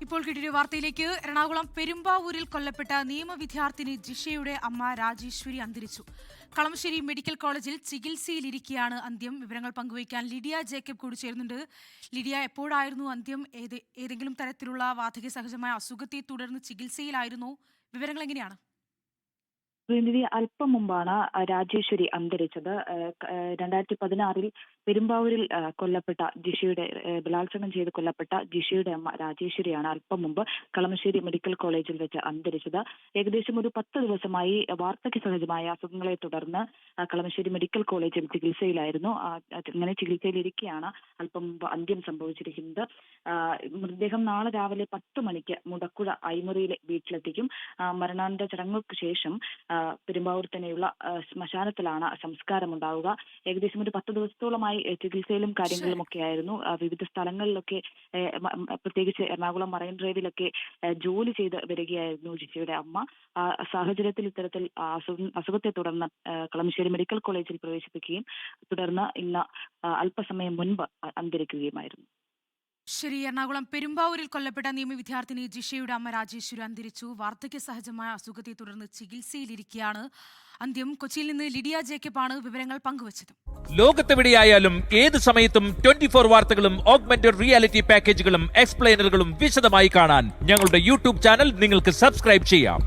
ഇപ്പോൾ കിട്ടിയ വാർത്തയിലേക്ക്. എറണാകുളം പെരുമ്പാവൂരിൽ കൊല്ലപ്പെട്ട നിയമവിദ്യാർത്ഥിനി ജിഷയുടെ അമ്മ രാജേശ്വരി അന്തരിച്ചു. കളമശ്ശേരി മെഡിക്കൽ കോളേജിൽ ചികിത്സയിലിരിക്കെയാണ് അന്ത്യം. വിവരങ്ങൾ പങ്കുവയ്ക്കാൻ ലിഡിയ ജേക്കബ് കൂടി ചേരുന്നുണ്ട്. ലിഡിയ, എപ്പോഴായിരുന്നു അന്ത്യം? ഏതെങ്കിലും തരത്തിലുള്ള വാർദ്ധക്യ സഹജമായ അസുഖത്തെ തുടർന്ന് ചികിത്സയിലായിരുന്നു? വിവരങ്ങൾ എങ്ങനെയാണ്? പ്രതിനിധി അല്പം മുമ്പാണ് രാജേശ്വരി അന്തരിച്ചത്. 2016 പെരുമ്പാവൂരിൽ കൊല്ലപ്പെട്ട ജിഷയുടെ ബലാത്സംഗം ചെയ്ത് കൊല്ലപ്പെട്ട ജിഷയുടെ അമ്മ രാജേശ്വരിയാണ് അല്പം മുമ്പ് കളമശ്ശേരി മെഡിക്കൽ കോളേജിൽ വെച്ച് അന്തരിച്ചത്. ഏകദേശം ഒരു 10 ദിവസമായി വാർദ്ധക്യ സഹജമായ അസുഖങ്ങളെ തുടർന്ന് കളമശ്ശേരി മെഡിക്കൽ കോളേജിൽ ചികിത്സയിലായിരുന്നു. അങ്ങനെ ചികിത്സയിലിരിക്കെയാണ് അല്പം മുമ്പ് അന്ത്യം സംഭവിച്ചിരിക്കുന്നത്. മൃതദേഹം നാളെ രാവിലെ 10 മണിക്ക് മുടക്കുഴ ഐമുറിയിലെ വീട്ടിലെത്തിക്കും. മരണാനന്തര ചടങ്ങുകൾക്ക് ശേഷം പെരുമ്പാവൂർ തന്നെയുള്ള ശ്മശാനത്തിലാണ് സംസ്കാരം ഉണ്ടാവുക. ഏകദേശം ഒരു 10 ദിവസത്തോളമായി ചികിത്സയിലും കാര്യങ്ങളിലും ഒക്കെ ആയിരുന്നു. വിവിധ സ്ഥലങ്ങളിലൊക്കെ, പ്രത്യേകിച്ച് എറണാകുളം മറൈൻ ഡ്രൈവിലൊക്കെ ജോലി ചെയ്ത് വരികയായിരുന്നു ജിഷയുടെ അമ്മ. സാഹചര്യത്തിൽ ഇത്തരത്തിൽ അസുഖത്തെ തുടർന്ന് കളമശ്ശേരി മെഡിക്കൽ കോളേജിൽ പ്രവേശിപ്പിക്കുകയും തുടർന്ന് ഇന്ന് അല്പസമയം മുൻപ് അന്തരിക്കുകയുമായിരുന്നു. ശരി. എറണാകുളം പെരുമ്പാവൂരിൽ കൊല്ലപ്പെട്ട നിയമവിദ്യാർത്ഥിനി ജിഷയുടെ അമ്മ രാജേശ്വരി അന്തരിച്ചു. വാർദ്ധക്യ സഹജമായ അസുഖത്തെ തുടർന്ന് ചികിത്സയിലിരിക്കെയാണ് അന്ത്യം. കൊച്ചിയിൽ നിന്ന് ലിഡിയ ജേക്കബാണ് വിവരങ്ങൾ പങ്കുവച്ചത്. ലോകത്തെവിടെയായാലും ഏത് സമയത്തും 24 വാർത്തകളും ഓഗ്മെന്റഡ് റിയാലിറ്റി പാക്കേജുകളും എക്സ്പ്ലെയിനറുകളും വിശദമായി കാണാൻ ഞങ്ങളുടെ യൂട്യൂബ് ചാനൽ നിങ്ങൾക്ക് സബ്സ്ക്രൈബ് ചെയ്യാം.